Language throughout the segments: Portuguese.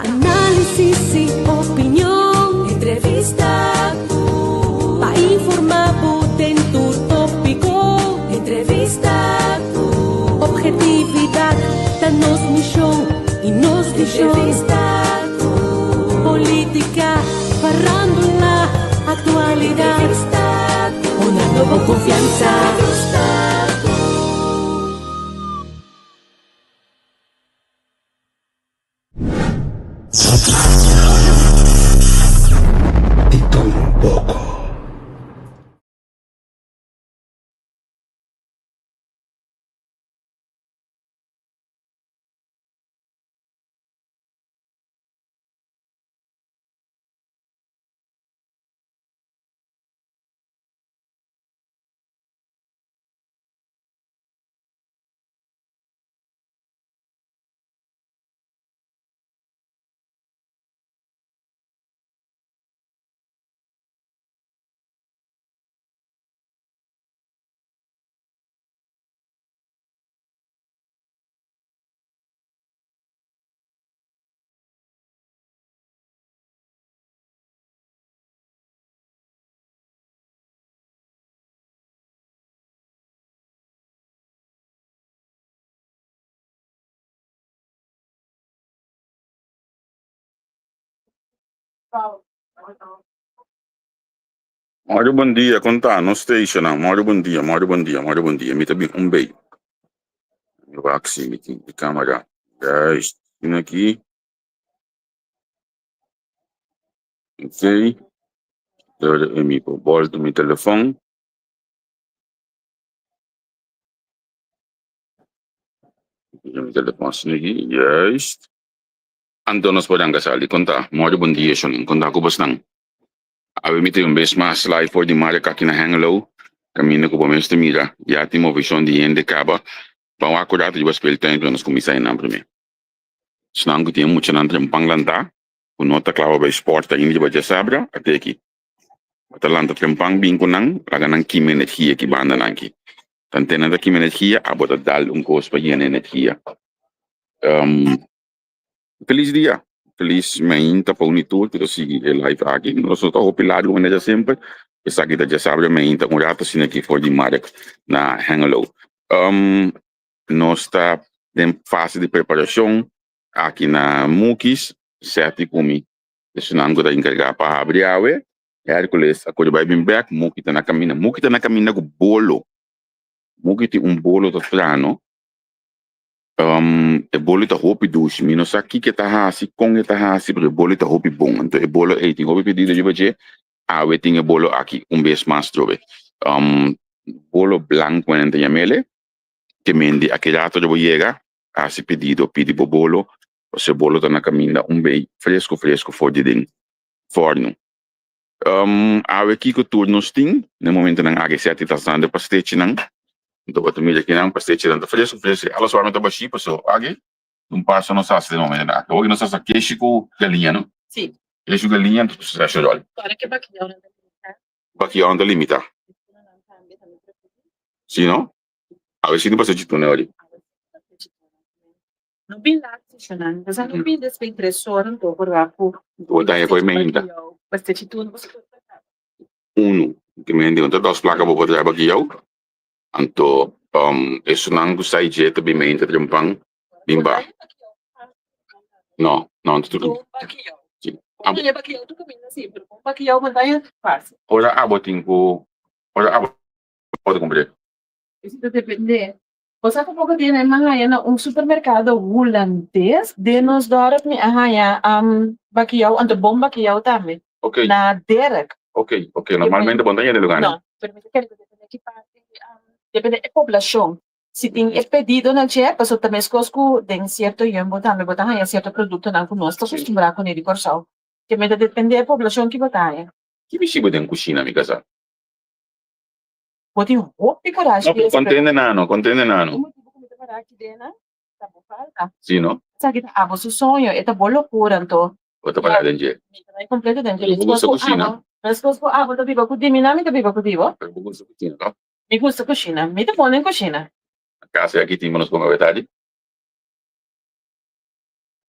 Análisis y opinión, entrevista, pa informar en tu tópico, entrevista, objetividad, danos misión y nos visión, entrevista, política, farándula, actualidad, entrevista, una nueva confianza. De todo un poco. Muito bom dia, conta no station. Muito bom dia, muito bom dia, muito bom dia. Me também bem. Eu vou aqui de câmera. Guys, indo aqui. Ok. Eu me volto meu telefone. Meu telefone aqui. Yes. Antonos podemos ali conta. Muito bom dia, Sean. Conta com você. Ave me tem vez mais live for de marca aqui na Hanglow. Caminho com o momento de mira. Já tem uma visão de ende caba. Para acordar de você pelo tempo nós começar em primeiro. Senão que tem muito na Trempanglanta. O nota clava para esporte ainda vai já sabra até aqui. Atalanta Trempang bem com nang laga nang energia que banda nanki. Tantena da energia abota dal coisa para energia. Feliz dia. Feliz meinta para unir que eu sigo live aqui. Nós estamos opilado como já sempre. Essa aqui já sabe meinta com rato sino aqui for de marca na Hanglow. Nós está em fase de preparação aqui na Mukis, certo comi. Isso não gosta de encarregar para abrir a água. Hércules, a coisa vai vir back, Muki está na caminha. Muki está na caminha com bolo. Muki tem bolo do plano. E bolo está roupa dos. Não sei que está assim, como está assim, porque bolo está roupa bom. Então, e bolo é tem roupa pedido de você. A tem bolo aqui vez mais trove. Bolo branco quando tem mele. Que mende aquele ato de chega, assim pedido bolo. O seu bolo está na caminha bem fresco for de dentro. Forno. Aqui que o turno tem, no momento não há que ser atitação pastete não. Então, a família aqui não pastete não fresco. Elas vão estar baixinho, pessoal. Aqui, passa no saco de momento não. Hoje nós estamos aqui com galinha, não? Sim. Queijo galinha, tu precisa achar olha. Para que baquião não limita? Baquião não limita. Sim, não? A ver se não passa de túnel ali. No bilang sessionan, kasi no bilang sa impresor ng to por ako. O tayo ko ainda. Basta chituno você que me ende onde duas placas vou botar aqui eu. Anto isso não sai jeito bem me entra trempang bimba. Não, tudo. Sim. Olha baquião tu caminha sempre. Baquião mandai fácil. Ora pode comprar. Isso depende. Você tá pouco dia na Mahaya supermercado holandês de nos dorp ni ahaya baquiao ando bom baquiao também. Ok. Na Derek. Ok. Normalmente bom de lugar. Não, permite que depende que parte depende da população. Se tem pedido na Chep, passo também escosco de certo yembo também botar aí certo produto na conosco acostumar com ele corsal. Que me depende da população que botar. Que bicho tem cozinha amiga sa? Pode roupa coragem. No, contende nano. Sim, não? Sabe que a você sonho é tá bolo curanto. Outra palavra dentro. Vai completo dentro. Eu gosto de cozinha. Mas coisco tá vivo com dinâmica vivo com vivo. Eu gosto de cozinha, não? Me gusta cozinha. Me te põe em cozinha. A casa aqui temos com a verdade.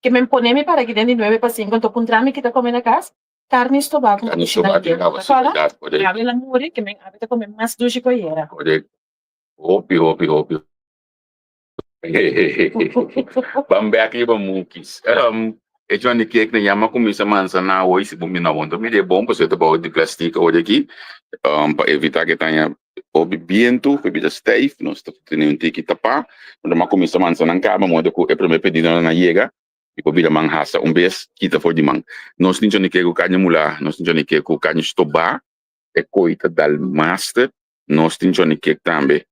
que me pone para que de 9 para 5, então puntrami que tá comendo na casa, carne estobado, Carne estobado, a possibilidade, correto. abre la muri que me habita comer mais doce que eu era. Correto. Hopi. Bambek iba mukis. Ito ni cake na yama kumisa mansa na away si bumina wondo. Mide bom pa sa tabaw di plastic o aqui. Pa evitar que tenha obi viento, que bida stave, nós temos que tapar. Quando uma comissa mansa não acaba, modo que é primeiro pedido na chega. E por vida manhasa vez kita for di mang. Nós não que o carne mula, nós não que o carne estobar, é coita dal master. Nós não que também.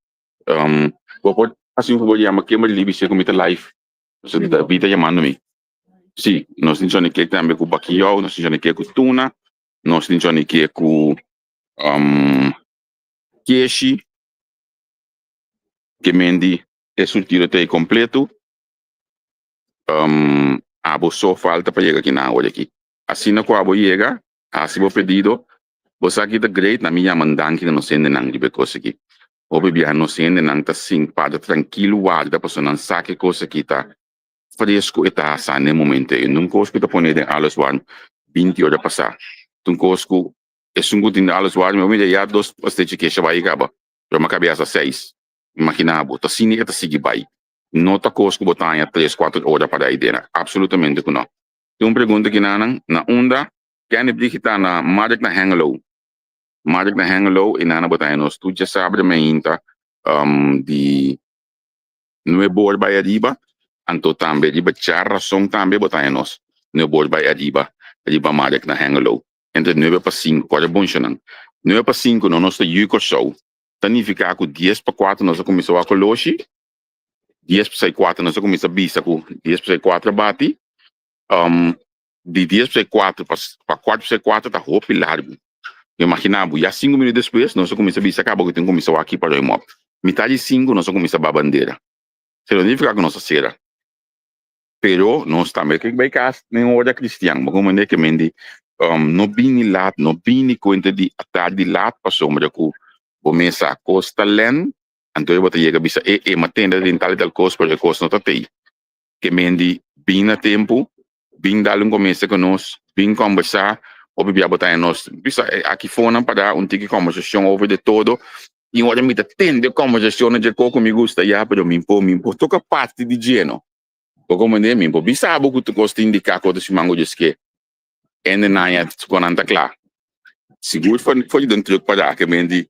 Assim eu vou chamar que mais livre se comita live. Você está vida chamando-me. Sim, nós não que também com baquiao, nós não que com tuna, nós não que com queixe, que mendi é surtido até completo. Abo só falta para chegar aqui na hora aqui. Assim na qual chega, assim vou pedido, você aqui tá great na minha mandança que não sendo nang de coisa aqui. Obi biar não sendo nang tá sim para tranquilo ar da pessoa não sabe coisa aqui tá fresco e tá asa no momento. Eu não consigo tá poner alles warm 20 horas passar. Tu consigo é sungut in alles warm, eu me já dois pastéis que já vai acabar. Eu me cabeça 6. Imaginava, tá sim tá seguir vai. Não tá consigo botar 3, 4 horas para a ideia. Absolutamente não. Tem uma pergunta aqui na onda, quem é que tá na market na Hengelo? Market na Hengelo e na botar nós tu já sabe também de não é bor by arriba, anto também de bachar som também botar nós. Não é bor by arriba market na Hengelo. Entre 9 para 5, qual é bom não? 9 para 5 não nós tá yuko show. Tanificar com 10 para 4 nós começou a colochi. 10 para 4 nós começamos a bisa com 10 para 4 bate. De 10 para 4 para 4 para 4 tá roupa largo. Imaginava, e 5 minutos depois nós começamos a bisa acaba que tem começou aqui para o imóvel. Metade 5 nós começamos a bandeira. Se não significa que nós será. Pero nós também que vai cá nem hora cristiano, mas como é que mendi no bini lat, no bini conta de tarde lat passou mas que começa a costa len. Então eu vou ter que bisa matenda dental del cos para o cos não tá tei. Que mendi bem na tempo, bem dar começa conosco, bem conversar, ou bem botar nós. Bisa aqui fora para tique conversação over de todo. E agora me tende conversação de coco me gusta já, pero me impor toca parte de geno. Como né me impor bisa abo que tu gosta indicar quando se mango diz que na ya quando tá claro. Seguro foi de truque para que mendi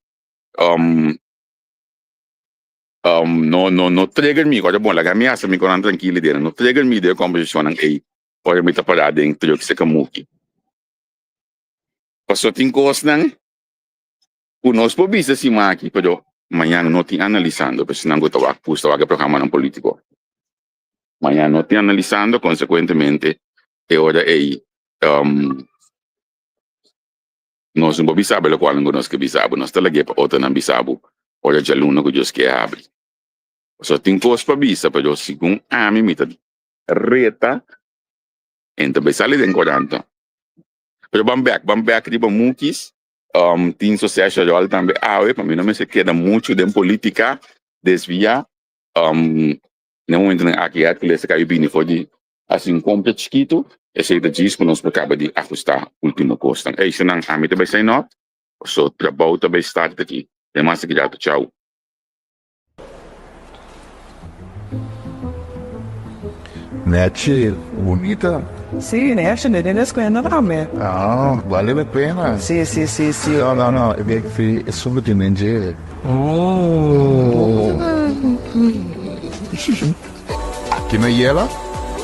no trigger me, agora bom, la minha asa me conan tranquilo dele, no trigger me de conversation ng A, para me taparada em truque sa kamuki. Passou tem coisas nang, unos po bisa si Maki, pero amanhã não tem analisando, porque senão eu tawag programa ng político. Amanhã não tem analisando, consequentemente, hora aí, nós não bisabo, lo qual não nós que bisabo, nós talaga pa outra não bisabo, ora de aluno que Deus quer abrir. Só tem coisas para bisa, pero segundo a mim mita reta, então vai sair de 40. Pero bambek de mukis, tem social também, para mim não se queda muito de política, desvia, no momento aqui que ele se caiu bem, foi assim completo chiquito, esse da disco nós acaba de ajustar último custo. É isso não, a mim também sai not, só trabalho também start aqui. Demais que já tchau. Nete, bonita. Sì, ne esce ne riesco a andare. Ah, vale la pena. Sì. No, è solo di mangiare. Aqui na Yela,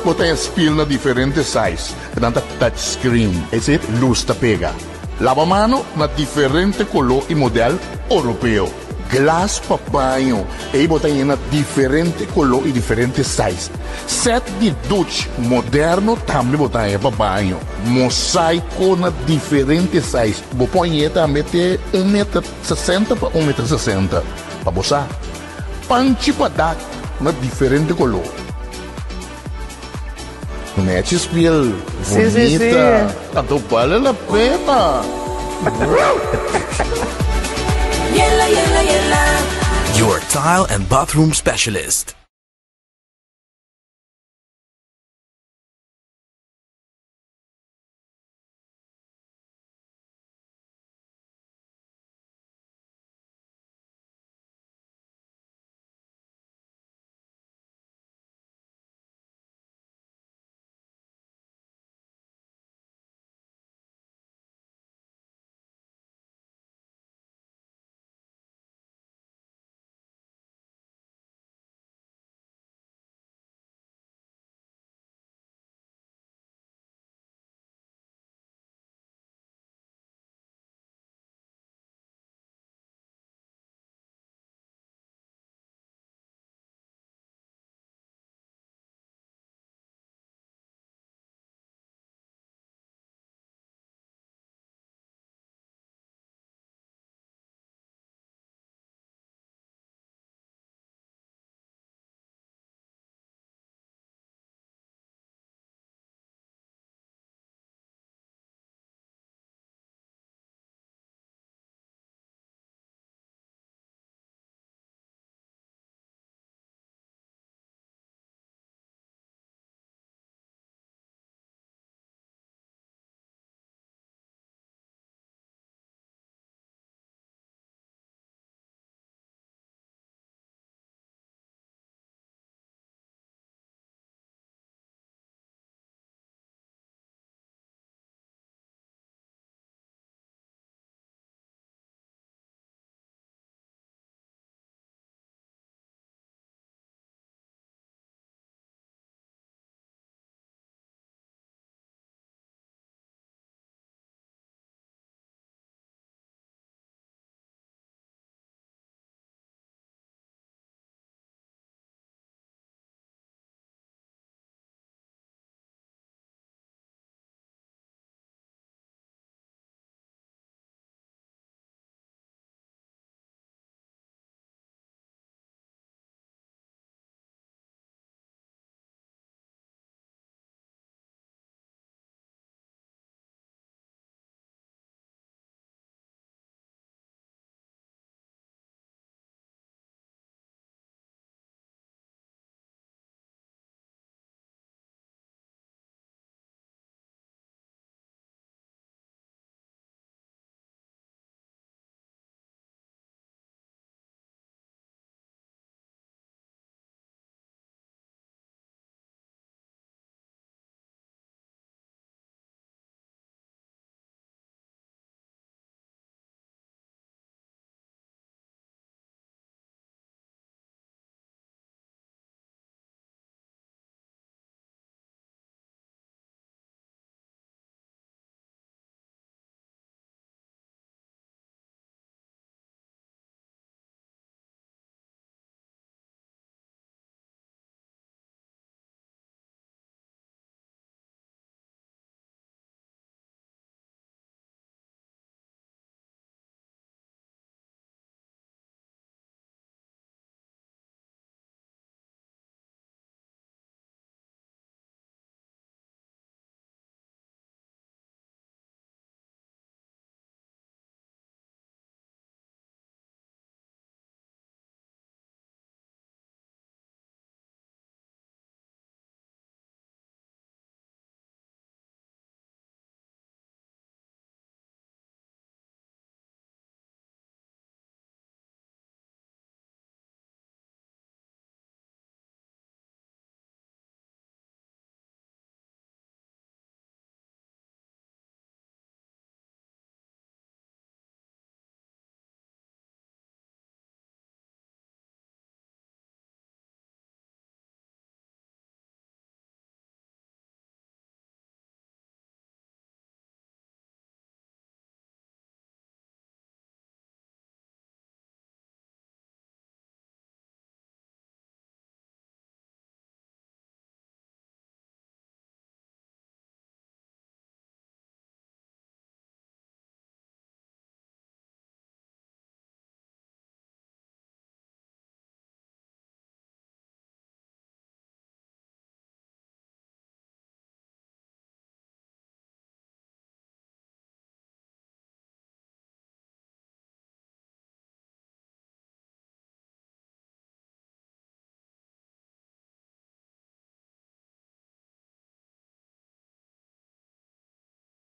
botem as pilhas na diferentes sizes. Tanto touchscreen, esse luz tá pega. Lavamano na diferente color e modelo europeu. Glass para banho, e botem na diferente color e diferente size. Set de douche moderno também botem para banho. Mosaico na diferente size. Botem também ter 1,60 m para 1,60 m. Para botar. Panchi para dar na diferente color. Nete spiel, bonita. Então vale a pena. Your tile and bathroom specialist.